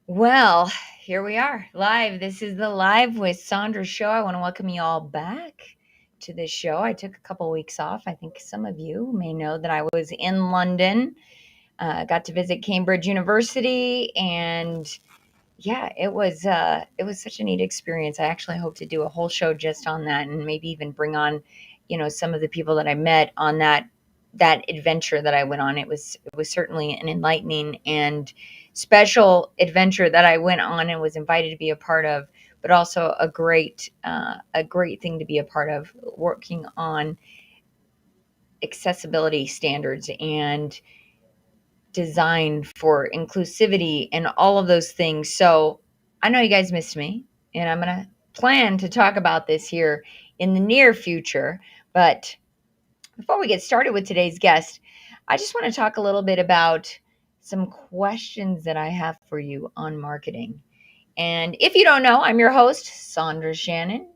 Well, here we are live. This is the Live with Sondra show. I want to welcome you all back to this show. I took a couple weeks off. I think some of you may know that I was in London, got to visit Cambridge University, and yeah, it was such a neat experience. I actually hope to do a whole show just on that, and maybe even bring on, some of the people that I met on that adventure that I went on. It was certainly an enlightening and special adventure that I went on and was invited to be a part of, but also a great thing to be a part of, working on accessibility standards and design for inclusivity and all of those things. So I know you guys missed me, and I'm going to plan to talk about this here in the near future. But before we get started with today's guest, I just want to talk a little bit about some questions that I have for you on marketing. And if you don't know, I'm your host, Sondra Shannon,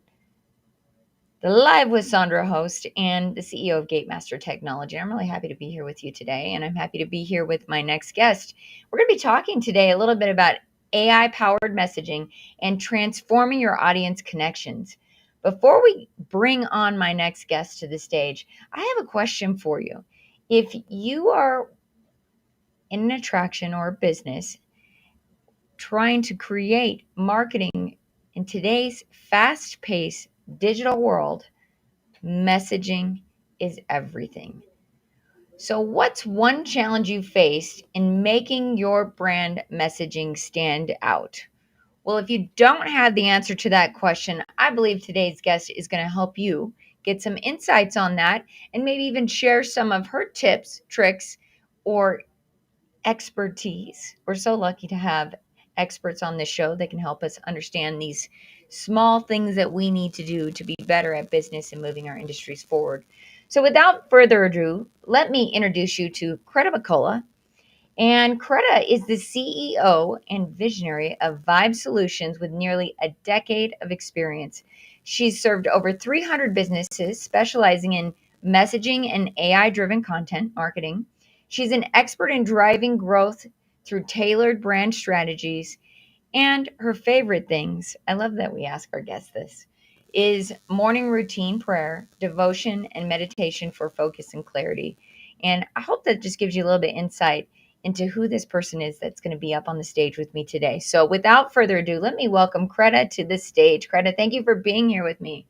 the Live with Sondra host and the CEO of Gatemaster Technology. I'm really happy to be here with you today, and I'm happy to be here with my next guest. We're going to be talking today a little bit about AI powered messaging and transforming your audience connections. Before we bring on my next guest to the stage, I have a question for you. If you are in an attraction or a business trying to create marketing in today's fast paced digital world, messaging is everything. So, what's one challenge you faced in making your brand messaging stand out? Well, if you don't have the answer to that question, I believe today's guest is going to help you get some insights on that and maybe even share some of her tips, tricks, or expertise. We're so lucky to have experts on this show that can help us understand these small things that we need to do to be better at business and moving our industries forward. So, without further ado, let me introduce you to Kreda McCullough. And Kreda is the CEO and visionary of Vibe Solutions with nearly a decade of experience. She's served over 300 businesses specializing in messaging and AI driven content marketing. She's an expert in driving growth through tailored brand strategies. And her favorite things, I love that we ask our guests this, is morning routine prayer, devotion, and meditation for focus and clarity. And I hope that just gives you a little bit insight into who this person is that's going to be up on the stage with me today. So without further ado, let me welcome Kreda to the stage. Kreda, thank you for being here with me.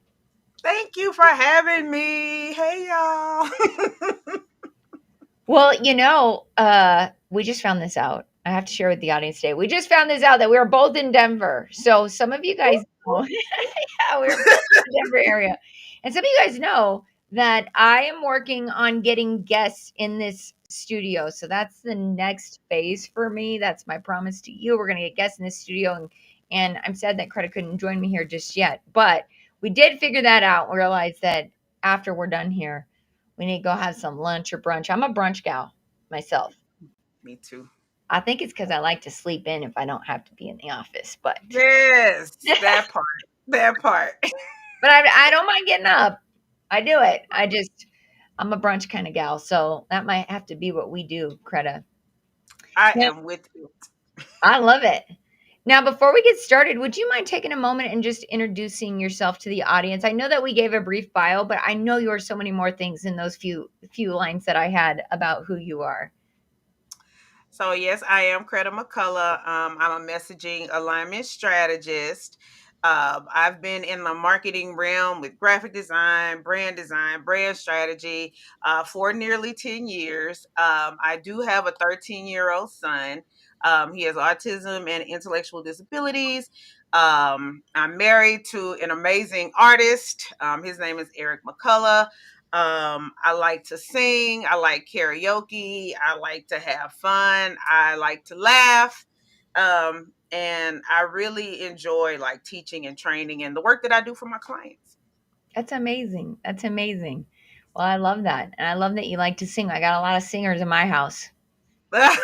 Thank you for having me. Hey, y'all. Well, we just found this out. I have to share with the audience today. We just found this out that we are both in Denver. So some of you guys know, yeah, we're both in the Denver area. And some of you guys know that I am working on getting guests in this studio. So that's the next phase for me. That's my promise to you. We're going to get guests in this studio. And I'm sad that Kreda couldn't join me here just yet. But we did figure that out. We realized that after we're done here, we need to go have some lunch or brunch. I'm a brunch gal myself. Me too. I think it's because I like to sleep in if I don't have to be in the office. But Yes, that part. That part. I don't mind getting up. I do it. I'm a brunch kind of gal, so that might have to be what we do, Kreda. I Now, am with you. I love it. Now, before we get started, would you mind taking a moment and just introducing yourself to the audience? I know that we gave a brief bio, but I know you are so many more things in those few lines that I had about who you are. So, yes, I am Kreda McCullough. I'm a messaging alignment strategist. I've been in the marketing realm with graphic design, brand strategy for nearly 10 years. I do have a 13-year-old son. He has autism and intellectual disabilities. I'm married to an amazing artist. His name is Eric McCullough. I like to sing. I like karaoke. I like to have fun. I like to laugh. And I really enjoy like teaching and training and the work that I do for my clients. That's amazing. That's amazing. Well, I love that. And I love that you like to sing. I got a lot of singers in my house. Well,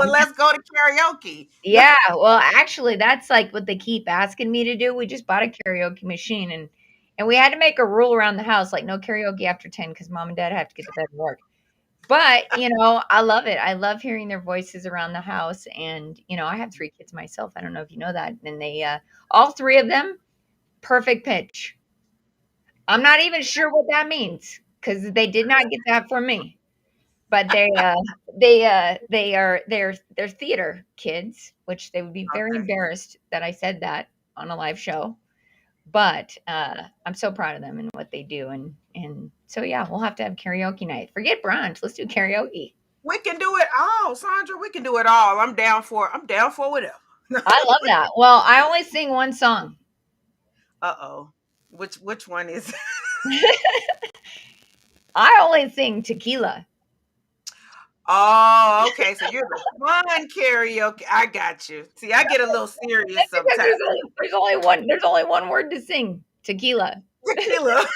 let's go to karaoke. Yeah, well, actually, that's like what they keep asking me to do. We just bought a karaoke machine, and we had to make a rule around the house, like no karaoke after 10 because mom and dad have to get to bed and work. But, I love it. I love hearing their voices around the house, and, I have 3 kids myself. I don't know if you know that, and all 3 of them, perfect pitch. I'm not even sure what that means because they did not get that from me. But they're theater kids, which they would be very Okay. embarrassed that I said that on a live show. But, I'm so proud of them and what they do, and so, yeah, we'll have to have karaoke night. Forget brunch, let's do karaoke. We can do it all, Sandra. We can do it all. I'm down for whatever. I love that. Well, I only sing one song. Uh-oh. Which one is I only sing tequila. Oh, okay. So you're the fun karaoke. I got you. See, I get a little serious That's because sometimes. there's only one word to sing, tequila. Tequila.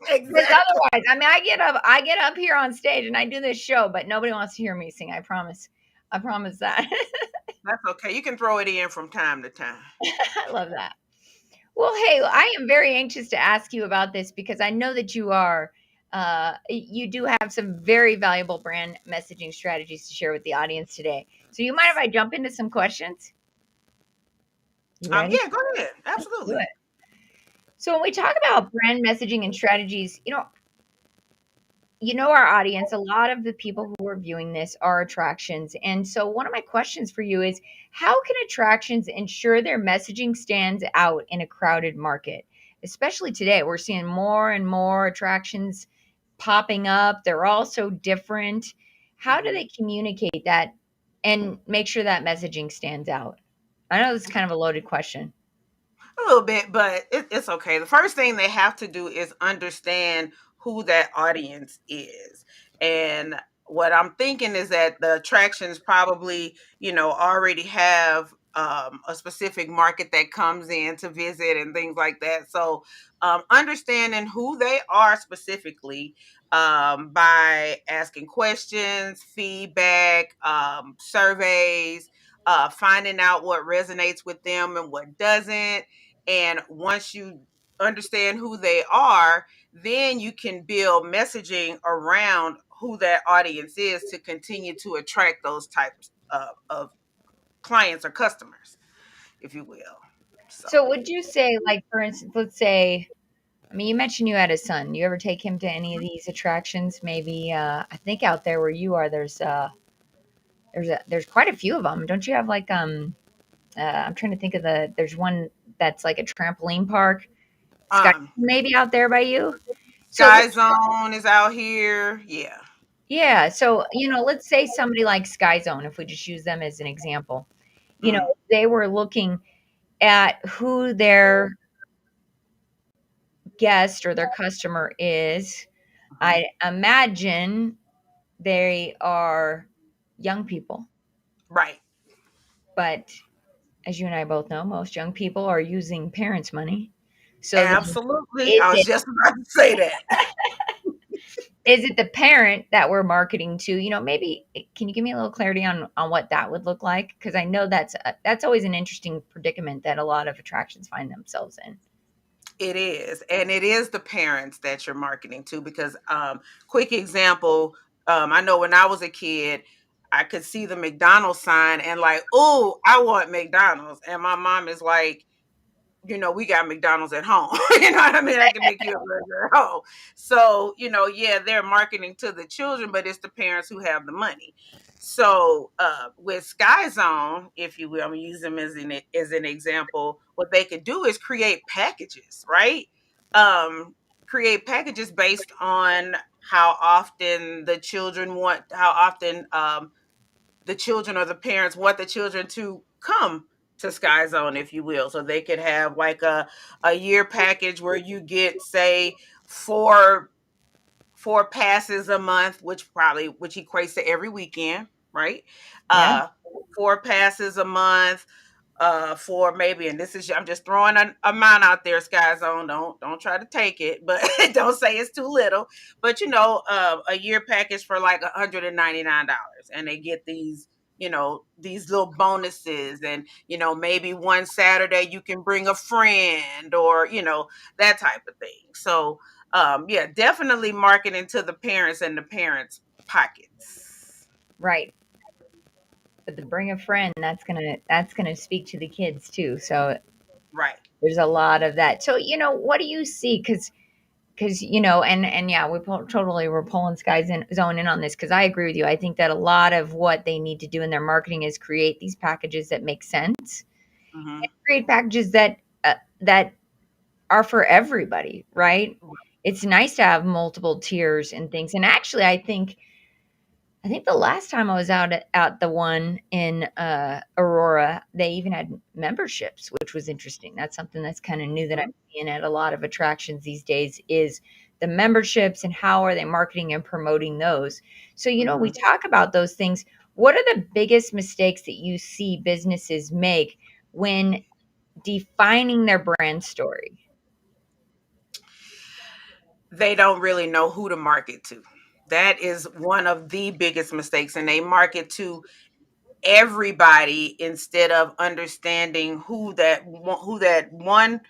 Because Exactly. otherwise, I mean, I get up here on stage and I do this show, but nobody wants to hear me sing, I promise. I promise that. That's okay. You can throw it in from time to time. I love that. Well, hey, I am very anxious to ask you about this because I know that you do have some very valuable brand messaging strategies to share with the audience today. So you mind if I jump into some questions? You ready? Yeah, go ahead. Let's do it. Absolutely. So when we talk about brand messaging and strategies, our audience, a lot of the people who are viewing this are attractions. And so one of my questions for you is how can attractions ensure their messaging stands out in a crowded market? Especially today, we're seeing more and more attractions popping up. They're all so different. How do Mhm. they communicate that and make sure that messaging stands out? I know this is kind of a loaded question. A little bit, but it's okay. The first thing they have to do is understand who that audience is. And what I'm thinking is that the attractions probably, already have a specific market that comes in to visit and things like that. So, understanding who they are specifically by asking questions, feedback, surveys, finding out what resonates with them and what doesn't, and once you understand who they are, then you can build messaging around who that audience is to continue to attract those types of clients or customers, if you will. So, So would you say, like, for instance, let's say, I mean, you mentioned you had a son. You ever take him to any of these attractions? Maybe I think out there where you are, there's quite a few of them. Don't you have like I'm trying to think of there's one that's like a trampoline park. Sky um, maybe out there by you. So Sky Zone is out here. Yeah. yeah, so let's say somebody like Sky Zone, if we just use them as an example. Mm, They were looking at who their guest or their customer is. mhm. I imagine they are young people, Right. but as you and I both know, most young people are using parents' money. So then Absolutely. is I was it just about to say that. is it the parent that we're marketing to? Maybe can you give me a little clarity on what that would look like? Because I know that's always an interesting predicament that a lot of attractions find themselves in. It is, and it is the parents that you're marketing to because, quick example, I know when I was a kid, I could see the McDonald's sign and like, oh, I want McDonald's, and my mom is like, we got McDonald's at home. You know what I mean? I can make you a burger at home. So, yeah, they're marketing to the children, but it's the parents who have the money. So, with Sky Zone, if you will, I'm gonna use them as an example. What they could do is create packages, right? Create packages based on how often the children or the parents want the children to come to Sky Zone, if you will. So they could have like a year package where you get, say, four passes a month, which equates to every weekend, right? Yeah. Uh 4 passes a month, for maybe, and this is, I'm just throwing an amount out there, Sky Zone. Don't try to take it, but don't say it's too little. But a year package for like $199, and they get these little bonuses, and maybe one Saturday you can bring a friend, or that type of thing. So Yeah, definitely marketing to the parents and the parents' pockets. Right. But the bring a friend, that's gonna speak to the kids too. So Right. there's a lot of that. So, what do you see? Because and yeah, totally we're pulling Sky's zone in on this because I agree with you. I think that a lot of what they need to do in their marketing is create these packages that make sense, Hmm. create packages that are for everybody, right? It's nice to have multiple tiers and things. And actually, I think the last time I was out at the one in Aurora, they even had memberships, which was interesting. That's something that's kind of new that I'm Hmm. seeing at a lot of attractions these days is the memberships and how are they marketing and promoting those. So, we Hmm. talk about those things. What are the biggest mistakes that you see businesses make when defining their brand story? They don't really know who to market to. That is one of the biggest mistakes, and they market to everybody instead of understanding who that one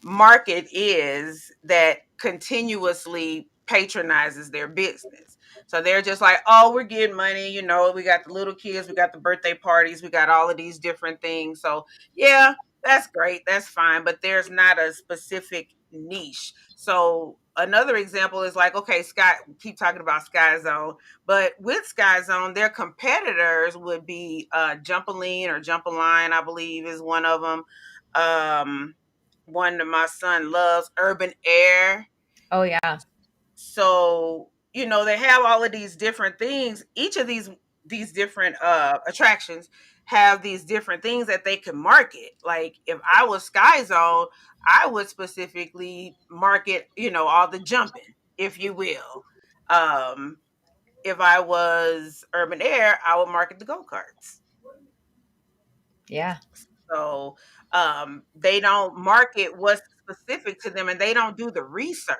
market is that continuously patronizes their business. So they're just like, oh, we're getting money. We got the little kids, we got the birthday parties, we got all of these different things. So, yeah, that's great. That's fine. But there's not a specific niche. So, another example is like, okay, Sky, keep talking about Sky Zone, but with Sky Zone, their competitors would be Jumpaline or Jumpaline, I believe, is one of them. One that my son loves, Urban Air. Oh yeah, So, they have all of these different things. Each of these different attractions have these different things that they can market. Like if I was Sky Zone, I would specifically market, all the jumping, if you will. Um, if I was Urban Air, I would market the go-karts. yeah, So they don't market what's specific to them and they don't do the research.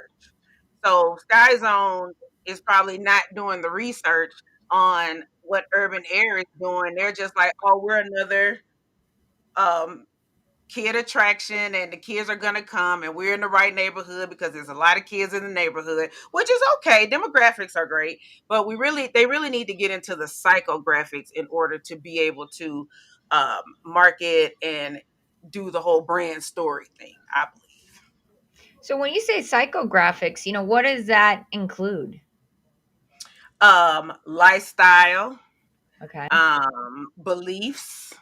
So Sky Zone is probably not doing the research on what Urban Air is doing. They're just like, oh, we're another um, kid attraction and the kids are going to come and we're in the right neighborhood because there's a lot of kids in the neighborhood, which is okay. Demographics are great, but they really need to get into the psychographics in order to be able to market and do the whole brand story thing, I so when you say psychographics, what does that include? believe. Lifestyle, Okay. beliefs,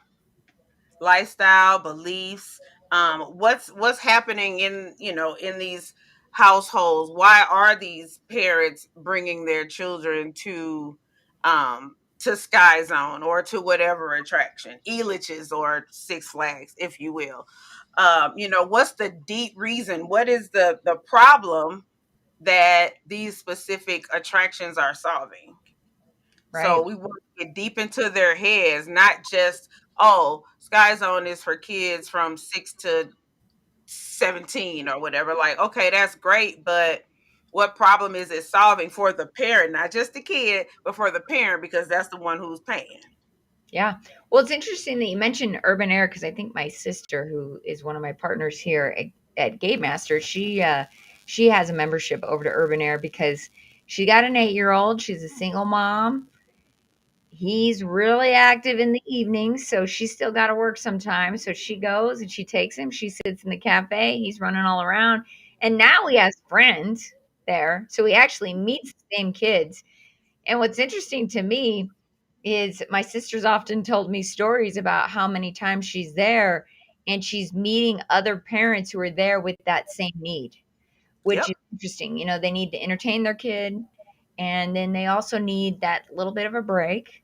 lifestyle, beliefs, what's happening in in these households. Why are these parents bringing their children to Sky Zone or to whatever attraction, Elitch's or Six Flags, if you will? What's the deep reason? What is the problem that these specific attractions are solving? So Right. we want to get deep into their heads, not just, oh, Sky Zone is for kids from 6 to 17 or whatever. Like, okay, that's great, but what problem is it solving for the parent, not just the kid, but for the parent because that's the one who's paying. Yeah. Well, it's interesting that you mentioned urban air because I think my sister, who is one of my partners here at Game Master, she has a membership over to Urban Air because she got an 8-year-old. She's a single mom. He's really active in the evenings, so she's still got to work sometimes. So she goes and she takes him. She sits in the cafe. He's running all around, and now he has friends there, so he actually meets the same kids. And what's interesting to me is my sister's often told me stories about how many times she's there and she's meeting other parents who are there with that same need, which Yep. is interesting. They need to entertain their kid and then they also need that little bit of a break,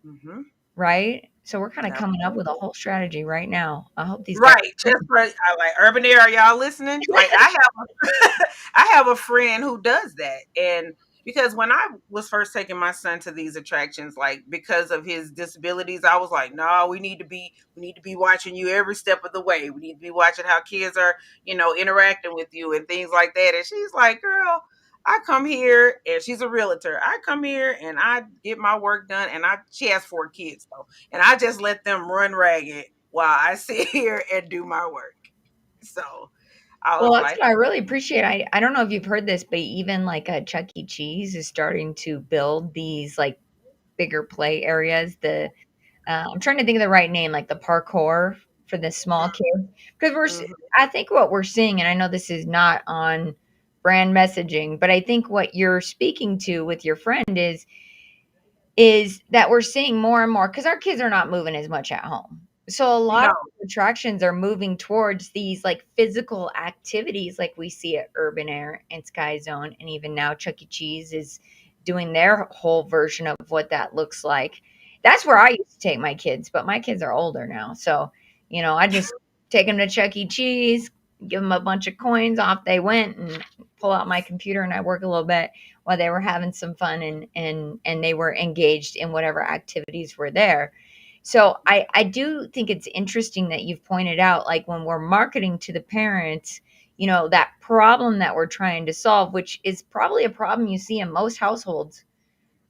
Hmm. right? So we're kind of coming up with a Absolutely. whole strategy right now. I hope these guys Right. Just for I like Urban Air, are y'all listening? Like I have I have a friend who does that. And because when I was first taking my son to these attractions, like because of his disabilities, I was like, no, we need to be watching you every step of the way. We need to be watching how kids are, interacting with you and things like that. And she's like, girl, I come here and she's a realtor. I come here and I get my work done and she has 4 kids though. And I just let them run ragged while I sit here and do my work. So all Well, of that's life. what I really appreciate. I don't know if you've heard this, but even like a Chuck E. Cheese is starting to build these like bigger play areas. I'm trying to think of the right name, like the parkour for the small kids. Because Mhm. I think what we're seeing, and I know this is not on brand messaging, but I think what you're speaking to with your friend is that we're seeing more and more because our kids are not moving as much at home. So a lot No, of attractions are moving towards these like physical activities like we see at Urban Air and Sky Zone. And even now Chuck E. Cheese is doing their whole version of what that looks like. That's where I used to take my kids, but my kids are older now. So, I just take them to Chuck E. Cheese, give them a bunch of coins, off they went, and pull out my computer and I work a little bit while they were having some fun and they were engaged in whatever activities were there. So I do think it's interesting that you've pointed out, like when we're marketing to the parents, that problem that we're trying to solve, which is probably a problem you see in most households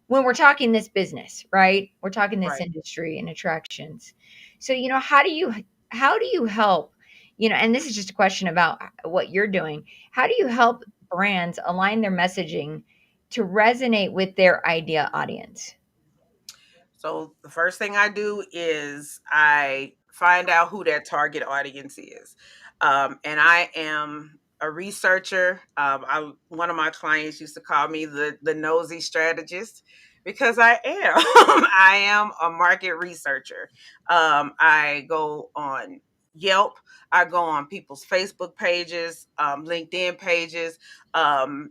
when we're talking this business, right? We're talking this right. industry and attractions. So, how do you help, and this is just a question about what you're doing. How do you help brands align their messaging to resonate with their idea audience? So the first thing I do is I find out who that target audience is, and I am a researcher. One of my clients used to call me the nosy strategist because I am. I am a market researcher. I go on Yelp. I go on people's Facebook pages, LinkedIn pages, and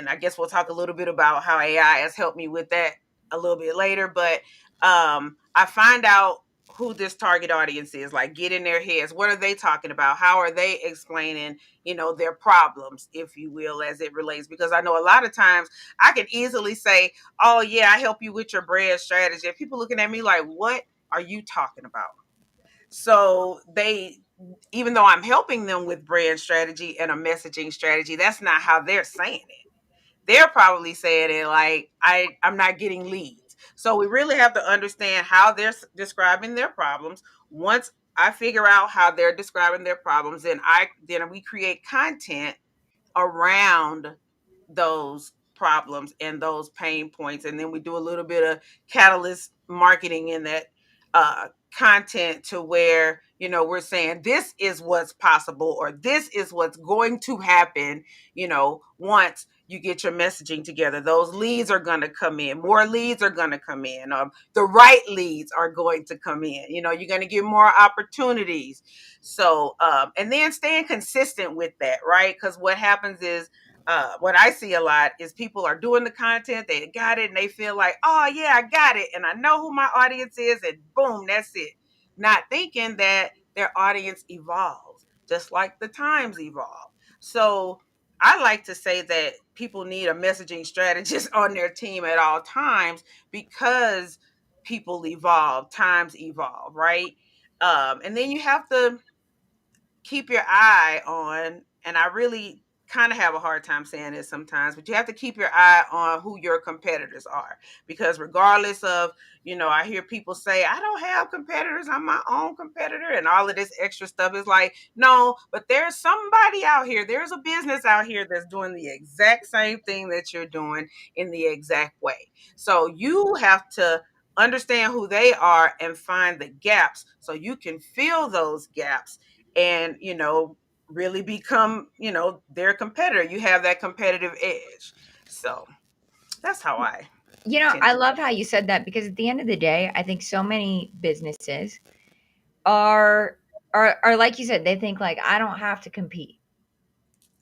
I guess we'll talk a little bit about how AI has helped me with that a little bit later. But I find out who this target audience is, like get in their heads. What are they talking about? How are they explaining, their problems, if you will, as it relates? Because I know a lot of times I can easily say, oh, yeah, I help you with your brand strategy. And people looking at me like, what are you talking about? So even though I'm helping them with brand strategy and a messaging strategy, that's not how they're saying it. They're probably saying it like I'm not getting leads. So we really have to understand how they're describing their problems. Once I figure out how they're describing their problems, then we create content around those problems and those pain points, and then we do a little bit of catalyst marketing in that content, to where we're saying this is what's possible, or this is what's going to happen. Once you get your messaging together, those leads are going to come in, more leads are going to come in, the right leads are going to come in, you're going to get more opportunities. So and then staying consistent with that, right? Because what happens is, what I see a lot is people are doing the content, they got it, and they feel like, oh yeah, I got it, and I know who my audience is, and boom, that's it. Not thinking that their audience evolves, just like the times evolve. So I like to say that people need a messaging strategist on their team at all times, because people evolve, times evolve, right? And then you have to keep your eye on, and I really kind of have a hard time saying this sometimes, but you have to keep your eye on who your competitors are. Because regardless of, I hear people say, I don't have competitors, I'm my own competitor, and all of this extra stuff is like, no, but there's somebody out here, there's a business out here that's doing the exact same thing that you're doing in the exact way. So you have to understand who they are and find the gaps so you can fill those gaps, and really become their competitor. You have that competitive edge. So that's how I tend I to love how you said that because at the end of the day, I think so many businesses are are like you said, they think like I don't have to compete.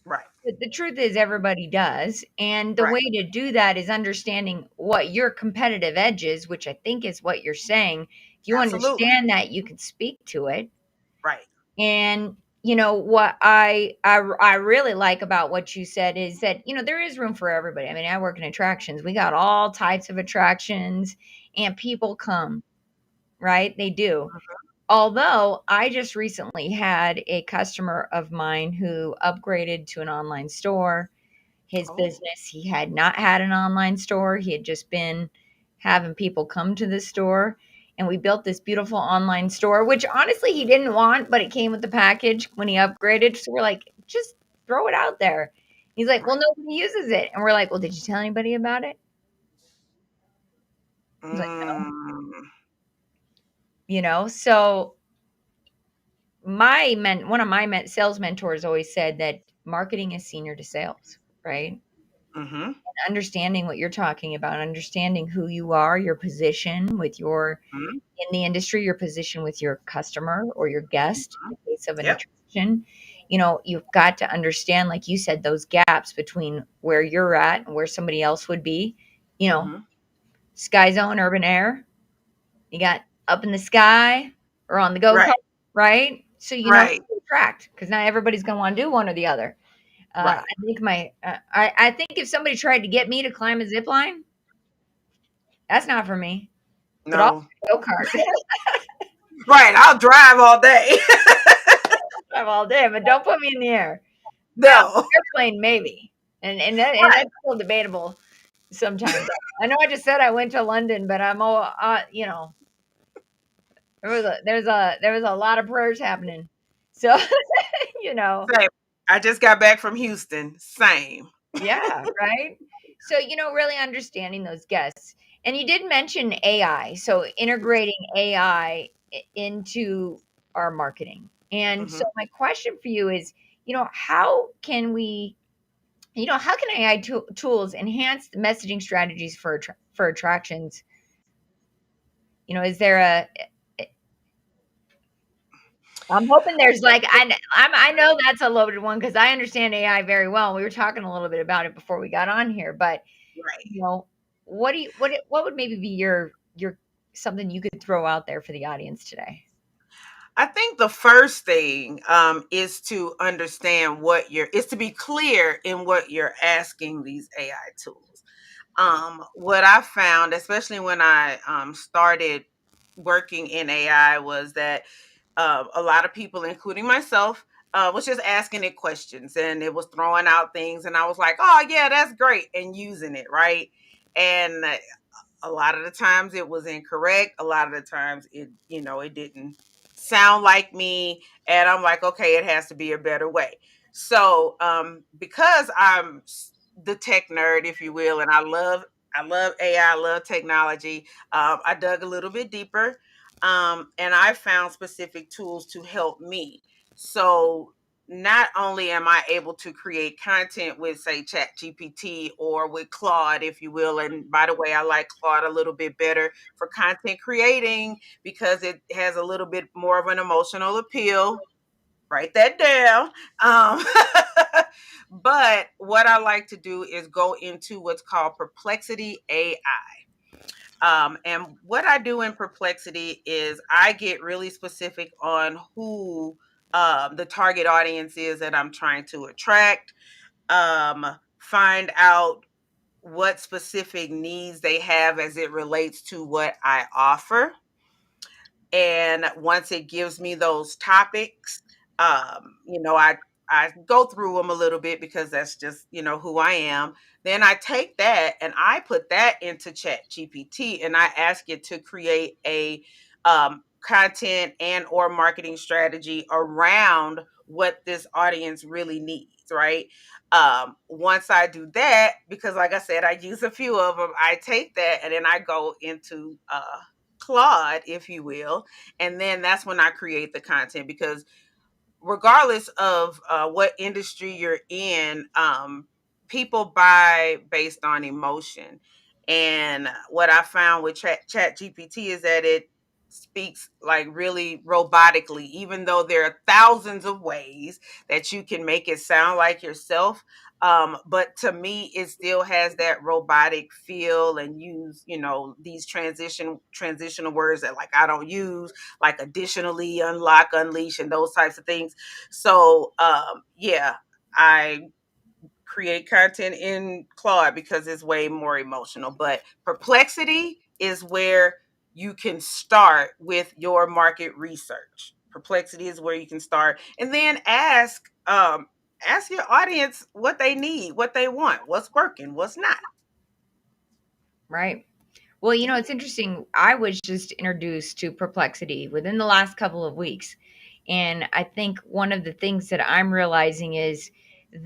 right, But the truth is everybody does, and the right, way to do that is understanding what your competitive edge is, which I think is what you're saying. If you absolutely, understand that, you can speak to it. right, And what I really like about what you said is that there is room for everybody. I mean, I work in attractions. We got all types of attractions, and people come, right? They do. Although I just recently had a customer of mine who upgraded to an online store. His oh, business, he had not had an online store. He had just been having people come to the store. And we built this beautiful online store, which honestly he didn't want, but it came with the package when he upgraded. So we're like, just throw it out there. He's like, well, Right. nobody uses it. And we're like, well, did you tell anybody about it? He's like, no. Mm. So one of my sales mentors always said that marketing is senior to sales, right? Mhm. Understanding what you're talking about, understanding who you are, your position with your Mhm. in the industry, your position with your customer or your guest in Mhm. the case of an Yep. attraction. You've got to understand, like you said, those gaps between where you're at and where somebody else would be. You know, Mhm. Sky Zone, Urban Air. You got up in the sky or on the go Right. kart, right? So you know Right. who to attract because not everybody's going to want to do one or the other. Right. I think if somebody tried to get me to climb a zip line, that's not for me. But I'll No. go kart Right. I'll drive all day. all day, but don't put me in the air. Now, No. airplane maybe, and Right. that's still debatable sometimes. I know I just said I went to London, but I'm all there was a lot of prayers happening, so you know Same. I just got back from Houston. Same. yeah, right. So really understanding those guests, and you did mention AI, so integrating AI into our marketing. And so Mhm. my question for you is, how can AI tools enhance the messaging strategies for attractions? Is there a I'm hoping there's like I know that's a loaded one because I understand AI very well. We were talking a little bit about it before we got on here, but Right. you know, what would maybe be your something you could throw out there for the audience today? I think the first thing is to understand is to be clear in what you're asking these AI tools. What I found, especially when I started working in AI, was that a lot of people, including myself, was just asking it questions and it was throwing out things. And I was like, oh, yeah, that's great. And using it, right? And a lot of the times it was incorrect. A lot of the times it didn't sound like me. And I'm like, okay, it has to be a better way. So because the tech nerd, if you will, and I love AI, I love technology. I dug a little bit deeper, and I found specific tools to help me. So not only am I able to create content with, say, Chat GPT or with Claude, if you will, and by the way, I like Claude a little bit better for content creating because it has a little bit more of an emotional appeal. Write that down. Um, but what I like to do is go into what's called Perplexity AI. And what I do in Perplexity is I get really specific on who the target audience is that I'm trying to attract, find out what specific needs they have as it relates to what I offer. And once it gives me those topics, I go through them a little bit because that's just who I am. Then I take that and I put that into Chat GPT and I ask it to create a content and or marketing strategy around what this audience really needs, right? Once I do that, because like I said, I use a few of them, I take that and then I go into Claude, if you will, and then that's when I create the content because regardless of what industry you're in, people buy based on emotion. And what I found with Chat GPT is that it speaks like really robotically, even though there are thousands of ways that you can make it sound like yourself. But to me, it still has that robotic feel and use, these transitional words that like I don't use, like additionally, unlock, unleash, and those types of things. So yeah, I create content in Claude because it's way more emotional. But Perplexity is where you can start with your market research. Perplexity is where you can start, and then ask your audience what they need, what they want, what's working, what's not. Right. Well, it's interesting. I was just introduced to Perplexity within the last couple of weeks. And I think one of the things that I'm realizing is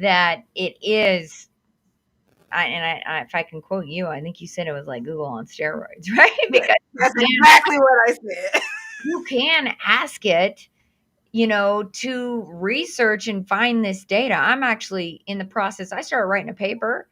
that it is. If I can quote you, I think you said it was like Google on steroids, right? Yeah, Because that's exactly what I said. you can ask it, to research and find this data. I'm actually in the process. I started writing a paper,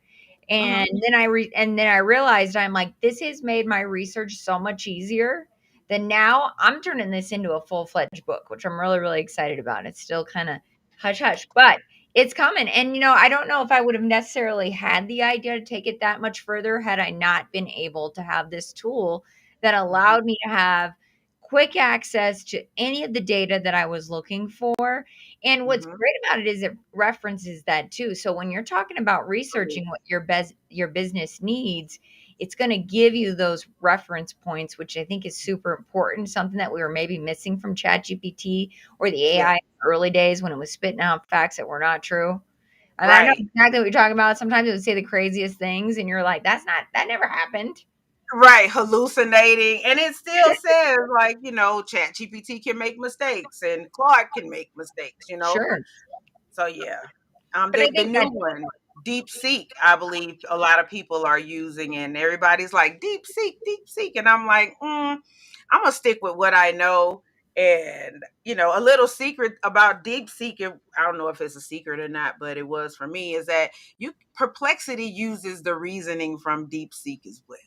and Mhm, then I realized, I'm like, this has made my research so much easier. Then now I'm turning this into a full-fledged book, which I'm really, really excited about. It's still kind of hush hush, but it's coming. And I don't know if I would have necessarily had the idea to take it that much further had I not been able to have this tool that mhm, allowed me to have quick access to any of the data that I was looking for. And what's mhm. great about it is it references that too. So when you're talking about Right, researching what your business needs, it's going to give you those reference points, which I think is super important. Something that we were maybe missing from ChatGPT or the yeah, AI in the early days when it was spitting out facts that were not true. I mean, I know right. exactly what you're talking about. Sometimes it would say the craziest things, and you're like, that never happened." Right, hallucinating, and it still says, like, ChatGPT can make mistakes and Claude can make mistakes. Sure, So yeah, but I the think new that one, Deep Seek, I believe a lot of people are using, and everybody's like Deep Seek, and I'm like, I'm gonna stick with what I know. And a little secret about Deep Seek, I don't know if it's a secret or not, but it was for me, is that you Perplexity uses the reasoning from Deep Seek as well.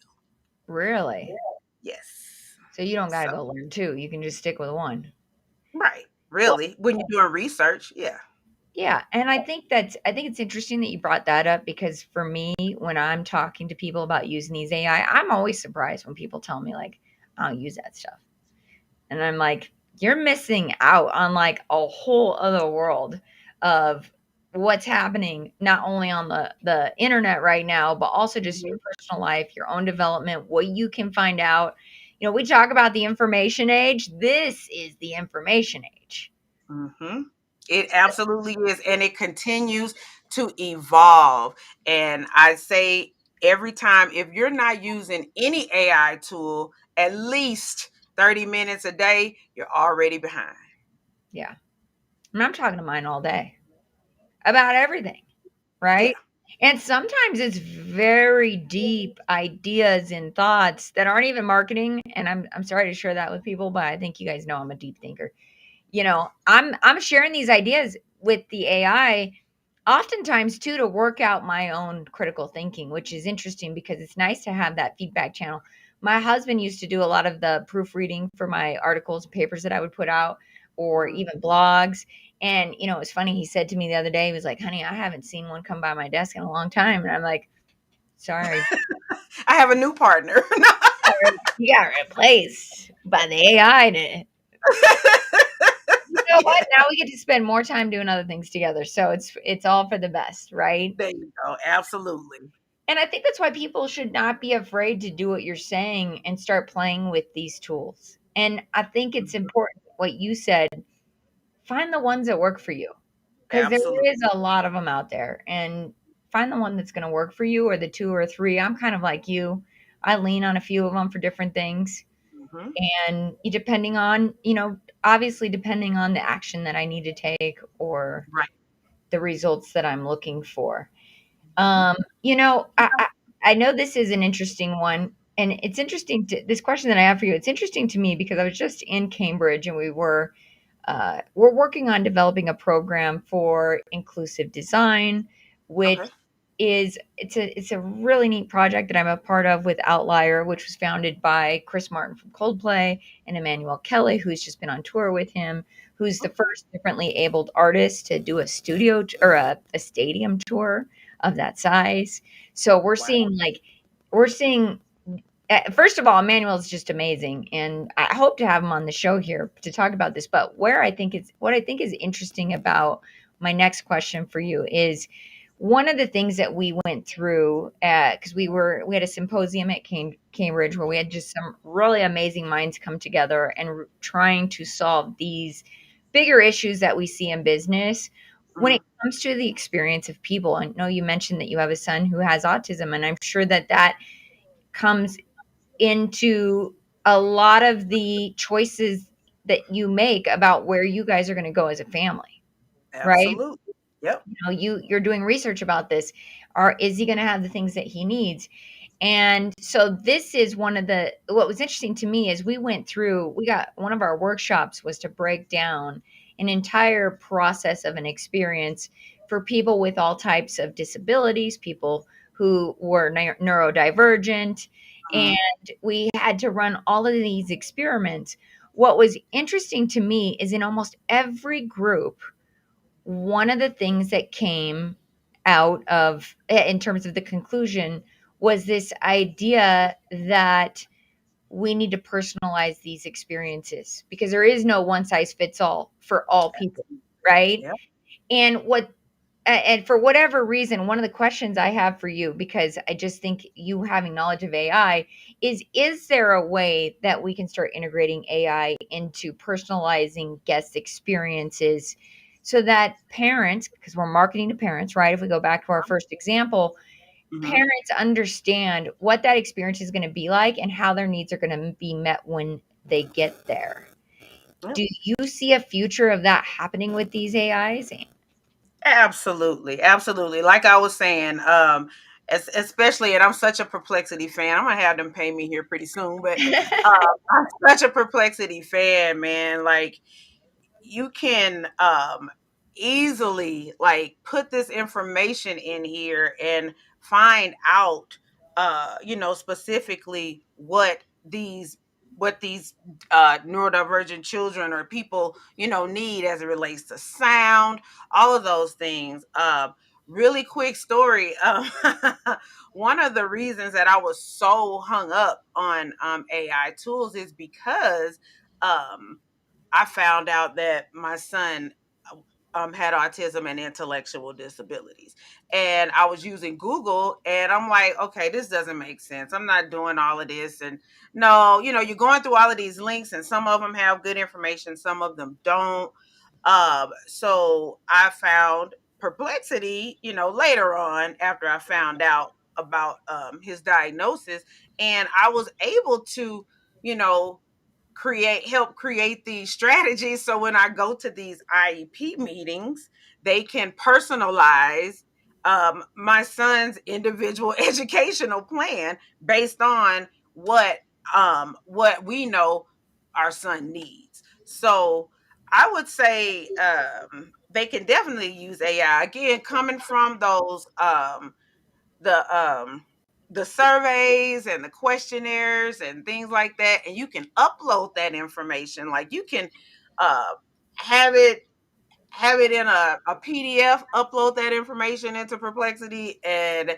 really. Yes. So you don't got to So go learn two. You can just stick with one. right, Well, really, when you're doing research, yeah. yeah, and I think it's interesting that you brought that up because for me, when I'm talking to people about using these AI, I'm always surprised when people tell me like, "I don't use that stuff," and I'm like, "You're missing out on like a whole other world of what's happening not only on the internet right now, but also just your Mhm. personal life, your own development, what you can find out." We talk about the information age. This is the information age. Mhm. It absolutely is, and it continues to evolve. And I say every time, if you're not using any AI tool at least 30 minutes a day, you're already behind. Yeah. And I'm talking to mine all day about everything, Yeah. right? And sometimes it's very deep ideas and thoughts that aren't even marketing. And I'm sorry to share that with people, but I think you guys know I'm a deep thinker. I'm sharing these ideas with the AI oftentimes too to work out my own critical thinking, which is interesting because it's nice to have that feedback channel. My husband used to do a lot of the proofreading for my articles and papers that I would put out, or Mhm. even blogs. And it was funny, he said to me the other day, he was like, "Honey, I haven't seen one come by my desk in a long time." And I'm like, "Sorry, I have a new partner. you got replaced by the AI to." You know what? Yeah, Now we get to spend more time doing other things together. So it's all for the best, right? there you go. Absolutely. And I think that's why people should not be afraid to do what you're saying and start playing with these tools. And I think it's Mhm. important what you said, find the ones that work for you because there Absolutely. is a lot of them out there, and find the one that's going to work for you, or the two or three. I'm kind of like you. I lean on a few of them for different things, Mhm. and depending on, obviously depending on the action that I need to take or Right. the results that I'm looking for. Mhm. Um, you know, I, I I know this is an interesting one, and it's interesting to this question that I have for you. It's interesting to me because I was just in Cambridge, and we're working on developing a program for inclusive design, which Okay. it's a really neat project that I'm a part of with Outlier, which was founded by Chris Martin from Coldplay and Emmanuel Kelly, who's just been on tour with him, who's the Okay. first differently abled artist to do a studio or a stadium tour of that size. So Wow. we're seeing first of all, Emmanuel is just amazing, and I hope to have him on the show here to talk about this. But what I think is interesting about my next question for you is one of the things that we went through because we had a symposium at Cambridge where we had just some really amazing minds come together and trying to solve these bigger issues that we see in business when it Mhm. comes to the experience of people. I know you mentioned that you have a son who has autism, and I'm sure that comes into a lot of the choices that you make about where you guys are going to go as a family, right? Absolutely. Yep. You're doing research about this. Or is he going to have the things that he needs? And so this is one of the what was interesting to me is we got one of our workshops was to break down an entire process of an experience for people with all types of disabilities, people who were neurodivergent, and Mhm. we had to run all of these experiments. What was interesting to me is in almost every group, one of the things that came out of in terms of the conclusion was this idea that we need to personalize these experiences because there is no one size fits all for all people, right? Yep. And and for whatever reason, one of the questions I have for you, because I just think you having knowledge of AI, is there a way that we can start integrating AI into personalizing guest experiences so that parents, because we're marketing to parents, right? If we go back to our first example, Mhm. parents understand what that experience is going to be like and how their needs are going to be met when they get there. Yep. Do you see a future of that happening with these AIs? Absolutely, absolutely. Like I was saying, especially, and I'm such a Perplexity fan. I'm gonna have them pay me here pretty soon, but I'm such a Perplexity fan, man. Like you can easily like put this information in here and find out specifically what these neurodivergent children or people need as it relates to sound, all of those things. Really quick story. One of the reasons that I was so hung up on AI tools is because um I found out that my son had autism and intellectual disabilities. And I was using Google and I'm like, okay, this doesn't make sense. I'm not doing all of this. And no, you're going through all of these links and some of them have good information, some of them don't. So I found Perplexity, later on after I found out about his diagnosis. And I was able to, you know, help create these strategies so when I go to these IEP meetings, they can personalize my son's individual educational plan based on what we know our son needs. So I would say they can definitely use AI again, coming from those the um the surveys and the questionnaires and things like that, and you can upload that information. Like you can uh have it in a PDF, upload that information into Perplexity, and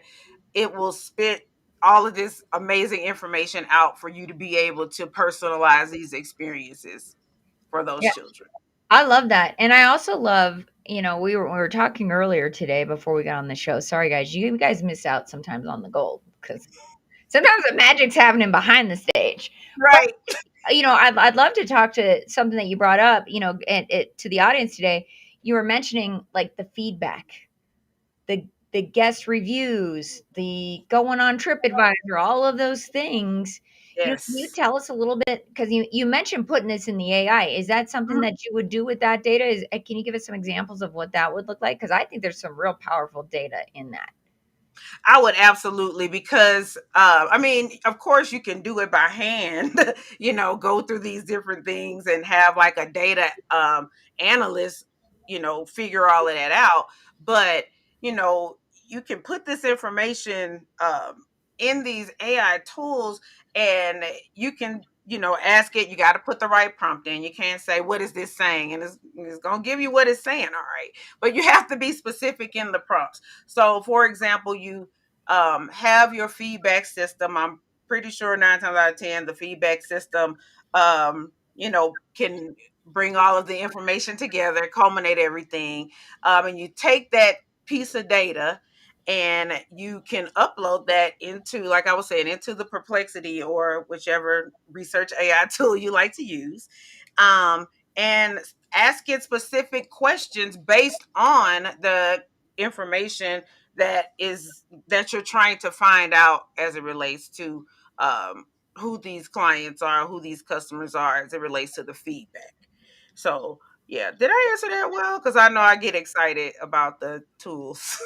it will spit all of this amazing information out for you to be able to personalize these experiences for those Yeah, children. I love that. And I also love, we were talking earlier today before we got on the show. Sorry guys, you guys miss out sometimes on the gold because sometimes the magic's happening behind the stage. But Right. I'd love to talk to something that you brought up, and it to the audience today. You were mentioning like the feedback, the guest reviews, the going on TripAdvisor, all of those things. Can you Yes. tell us a little bit because you mentioned putting this in the AI. Is that something that you would do with that data? Can you give us some examples of what that would look like? Because I think there's some real powerful data in that. I would absolutely, because I mean, of course, you can do it by hand. Go through these different things and have like a data analyst, figure all of that out. But you know, you can put this information in these AI tools, and you can ask it. You got to put the right prompt in. You can't say what is this saying, and it's gonna give you what it's saying. All right, but you have to be specific in the prompts. So, for example, you have your feedback system. I'm pretty sure 9 times out of 10, the feedback system, can bring all of the information together, culminate everything. And you take that piece of data and you can upload that into, like I was saying, into the Perplexity or whichever research AI tool you like to use. Um, and ask it specific questions based on the information that you're trying to find out as it relates to who these clients are, who these customers are, as it relates to the feedback. So Yeah. Did I answer that well? Because I know I get excited about the tools.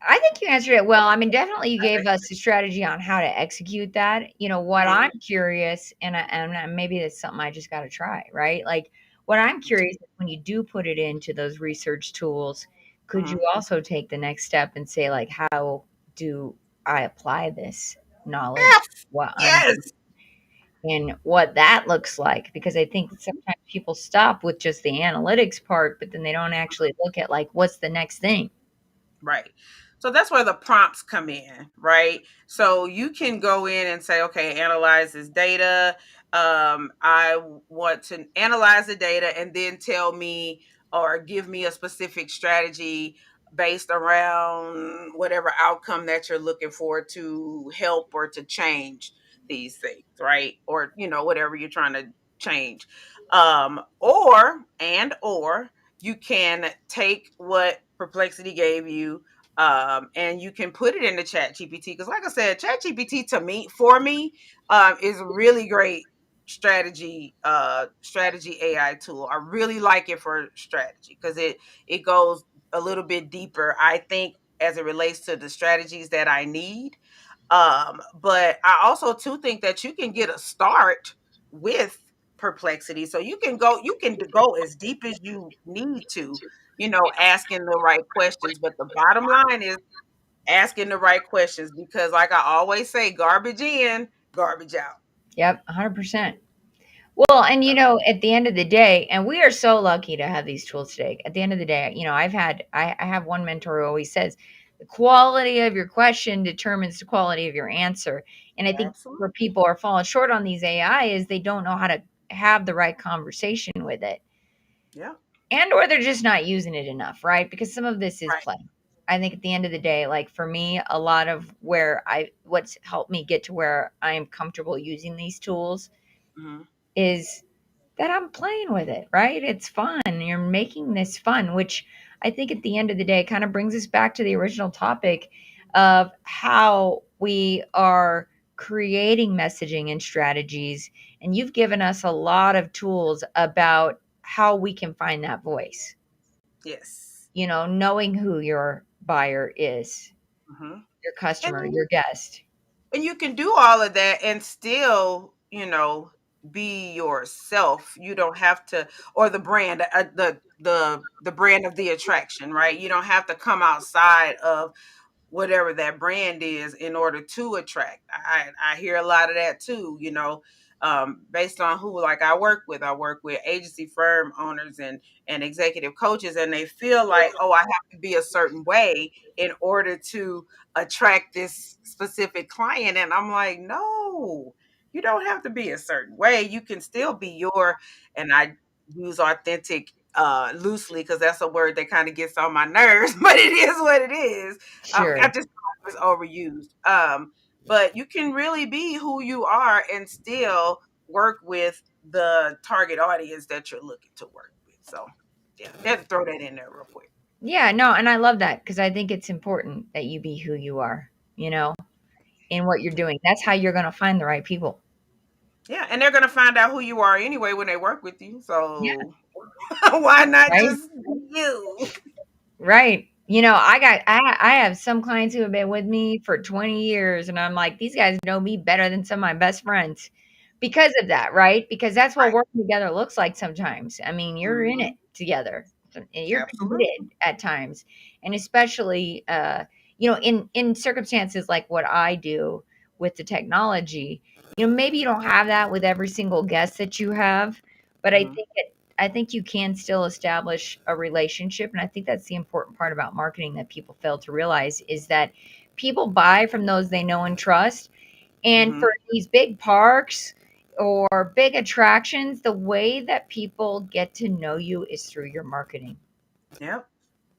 I think you answered it well. I mean, definitely you gave us a strategy on how to execute that. You know, what Mhm. I'm curious, and maybe that's something I just got to try, right? Like, what I'm curious is when you do put it into those research tools, could you Mhm. also take the next step and say, like, how do I apply this knowledge? Yes. What I'm Yes. and what that looks like? Because I think sometimes people stop with just the analytics part, but then they don't actually look at like what's the next thing. Right. So that's where the prompts come in, right? So you can go in and say, okay, analyze this data. I want to analyze the data and then tell me or give me a specific strategy based around whatever outcome that you're looking for to help or to change these things, right? Or, whatever you're trying to change. Or you can take what Perplexity gave you, and you can put it into Chat GPT. Because, like I said, Chat GPT to me, for me, is a really great strategy AI tool. I really like it for strategy because it goes a little bit deeper, I think, as it relates to the strategies that I need. But I also too think that you can get a start with Perplexity. So you can go as deep as you need to, asking the right questions. But the bottom line is asking the right questions because, like I always say, garbage in, garbage out. Yep, 100%. Well, and at the end of the day, and we are so lucky to have these tools today. At the end of the day, I have one mentor who always says the quality of your question determines the quality of your answer. And I think where Absolutely. people are falling short on these AI is they don't know how to have the right conversation with it. Yeah. And or they're just not using it enough, right? Because some of this is Right. play. I think at the end of the day, like for me, a lot of what's helped me get to where I am comfortable using these tools Hmm. is that I'm playing with it, right? It's fun. You're making this fun, which I think at the end of the day kind of brings us back to the original topic of how we are creating messaging and strategies. And you've given us a lot of tools about how we can find that voice, Yes. knowing who your buyer is, Hmm. your And customer, your guest. you can do all of that and still, be yourself. You don't have to, or the brand, the brand of the attraction, right? You don't have to come outside of whatever that brand is in order to attract. I hear a lot of that too, based on who, like, I work with agency firm owners and executive coaches, and they feel like, oh, I have to be a certain way in order to attract this specific client. And I'm like, no, you don't have to be a certain way. You can still be and I use authentic loosely because that's a word that kind of gets on my nerves, but it is what it is. I Sure. just thought it was overused. But you can really be who you are and still work with the target audience that you're looking to work with. So, yeah, I had to throw that in there real quick. Yeah, no, and I love that because I think it's important that you be who you are, in what you're doing. That's how you're going to find the right people. Yeah, and they're gonna find out who you are anyway when they work with you. Yeah. So why not Right. just be you? Right. I have some clients who have been with me for 20 years and I'm like, these guys know me better than some of my best friends because of that, right? Because that's what Right. working together looks like sometimes. I mean, you're in it Hmm. together. And you're Absolutely. committed at times. And especially in circumstances like what I do with the technology, maybe you don't have that with every single guest that you have, but Hmm. I think you can still establish a relationship. And I think that's the important part about marketing that people fail to realize is that people buy from those they know and trust. And Hmm. for these big parks or big attractions, the way that people get to know you is through your marketing. Yep.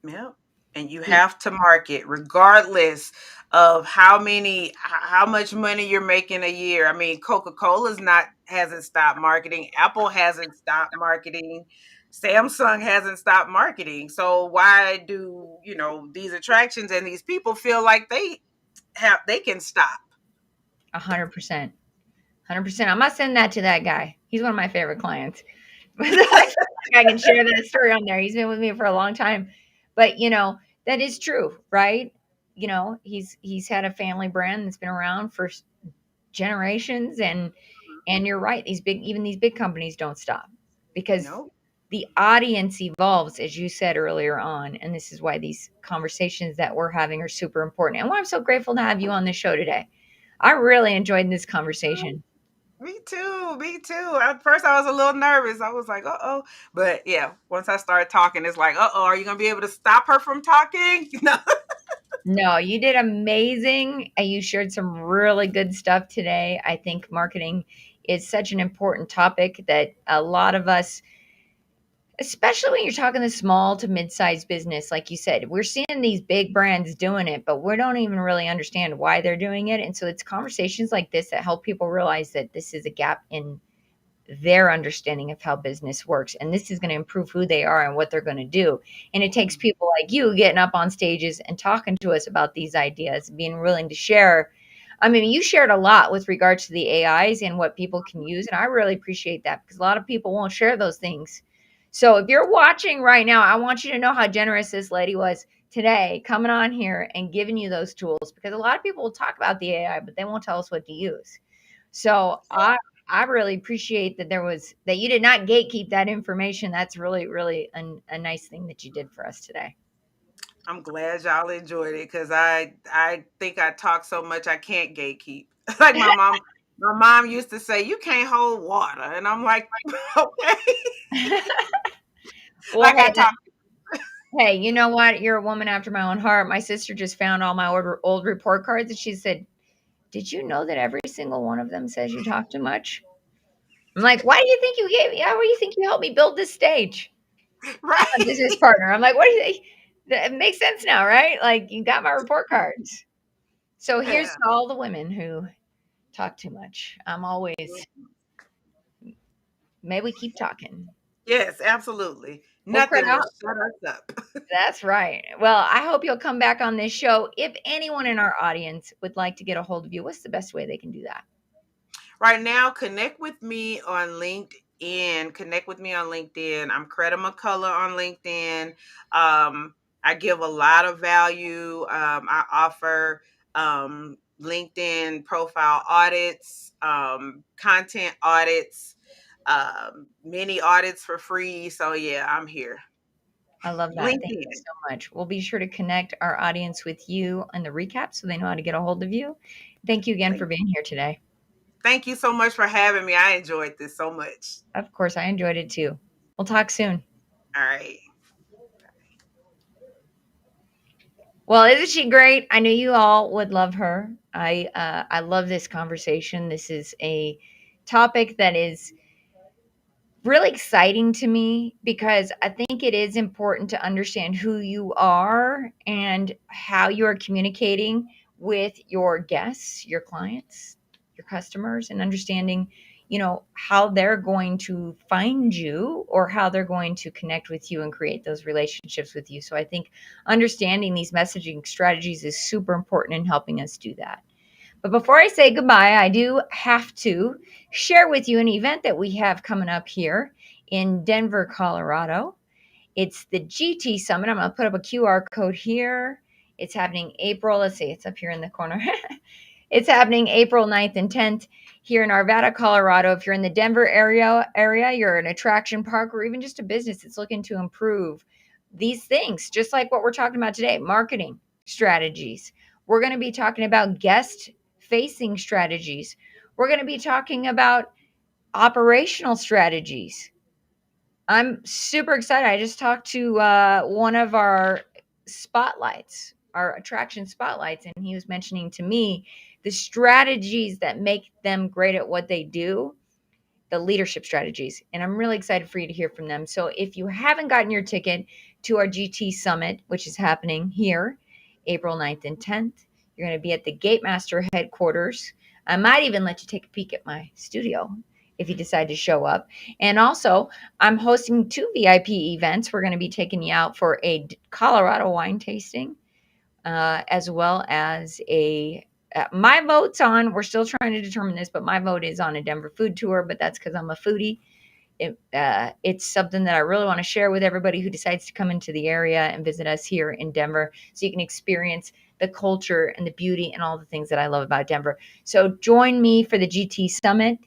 Yep. And you Pe- have to market regardless of how much money you're making a year. I mean, Coca-Cola's not hasn't stopped marketing. Apple hasn't stopped marketing. Samsung hasn't stopped marketing. So why do, these attractions and these people feel like they can stop? 100%. 100%. I'm not sending that to that guy. He's one of my favorite clients. I feel like I can share that story on there. He's been with me for a long time. But, that is true, right? He's had a family brand that's been around for generations, and you're right. These big companies don't stop because Nope. the audience evolves, as you said earlier on, and this is why these conversations that we're having are super important. And why I'm so grateful to have you on the show today. I really enjoyed this conversation. Me too. Me too. At first, I was a little nervous. I was like, "Uh oh," but yeah, once I started talking, it's like, "Uh oh, are you gonna be able to stop her from talking?" No. No, you did amazing. You shared some really good stuff today. I think marketing is such an important topic that a lot of us, especially when you're talking the small to mid-sized business, like you said, we're seeing these big brands doing it, but we don't even really understand why they're doing it. And so it's conversations like this that help people realize that this is a gap in their understanding of how business works, and this is going to improve who they are and what they're going to do. And it takes people like you getting up on stages and talking to us about these ideas, being willing to share. I mean, you shared a lot with regards to the AIs and what people can use, and I really appreciate that because a lot of people won't share those things. So if you're watching right now, I want you to know how generous this lady was today coming on here and giving you those tools, because a lot of people will talk about the AI but they won't tell us what to use. So I really appreciate that you did not gatekeep that information. That's really, really a nice thing that you did for us today. I'm glad y'all enjoyed it because I think I talk so much I can't gatekeep. Like my mom used to say, "You can't hold water," and I'm like, "Okay." Well, Like I talk. hey, you know what? You're a woman after my own heart. My sister just found all my old report cards, and she said, "Did you know that every single one of them says you talk too much?" I'm like, "Why do you think you gave me? How do you think you helped me build this stage? I'm a Right. business partner." I'm like, "What do you think?" It makes sense now, right? Like you got my report cards. So here's Yeah. to all the women who talk too much. I'm always, may we keep talking. Yes, absolutely. Well, Nothing Kreda, will shut us up. that's right. Well, I hope you'll come back on this show. If anyone in our audience would like to get a hold of you, what's the best way they can do that? Right now, connect with me on LinkedIn. Connect with me on LinkedIn. I'm Kreda McCullough on LinkedIn. I give a lot of value. I offer LinkedIn profile audits, content audits, mini audits for free. So yeah, I'm here. I love that. Thank you LinkedIn. so much. We'll be sure to connect our audience with you on the recap so they know how to get a hold of you. Thank you again for Thank, being here today. thank you so much for having me. I enjoyed this so much. Of course, I enjoyed it too. We'll talk soon. All right. Well, isn't she great? I knew you all would love her. I love this conversation. This is a topic that is really exciting to me because I think it is important to understand who you are and how you are communicating with your guests, your clients, your customers, and understanding, how they're going to find you or how they're going to connect with you and create those relationships with you. So I think understanding these messaging strategies is super important in helping us do that. But before I say goodbye, I do have to share with you an event that we have coming up here in Denver, Colorado. It's the GT Summit. I'm going to put up a QR code here. It's happening April. Let's see, it's up here in the corner. It's happening April 9th and 10th here in Arvada, Colorado. If you're in the Denver area, you're an attraction park or even just a business that's looking to improve these things, just like what we're talking about today, marketing strategies. We're going to be talking about guest facing strategies. We're going to be talking about operational strategies. I'm super excited. I just talked to one of our spotlights, our attraction spotlights, and he was mentioning to me the strategies that make them great at what they do, the leadership strategies. And I'm really excited for you to hear from them. So if you haven't gotten your ticket to our GT Summit, which is happening here April 9th and 10th, you're going to be at the Gate Master headquarters. I might even let you take a peek at my studio if you decide to show up. And also, I'm hosting two VIP events. We're going to be taking you out for a Colorado wine tasting, as well as my vote's on. We're still trying to determine this, but my vote is on a Denver food tour. But that's because I'm a foodie, It's something that I really want to share with everybody who decides to come into the area and visit us here in Denver, so you can experience the culture and the beauty and all the things that I love about Denver. So join me for the GT Summit.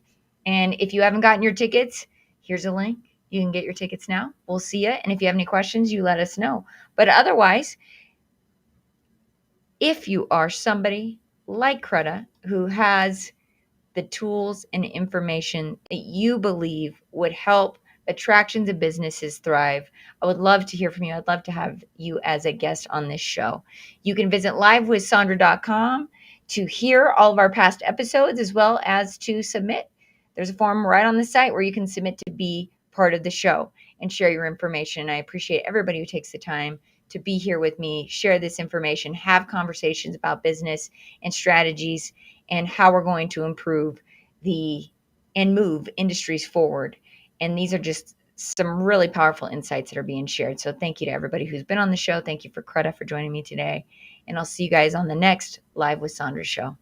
And if you haven't gotten your tickets, here's a link. You can get your tickets now. We'll see you. And if you have any questions, you let us know. But otherwise, if you are somebody like Kreda who has the tools and information that you believe would help attractions and businesses thrive, I would love to hear from you. I'd love to have you as a guest on this show. You can visit livewithsondra.com to hear all of our past episodes, as well as to submit. There's a form right on the site where you can submit to be part of the show and share your information. I appreciate everybody who takes the time to be here with me, share this information, have conversations about business and strategies and how we're going to improve and move industries forward. And these are just some really powerful insights that are being shared. So thank you to everybody who's been on the show. Thank you for Kreda for joining me today. And I'll see you guys on the next Live with Sondra show.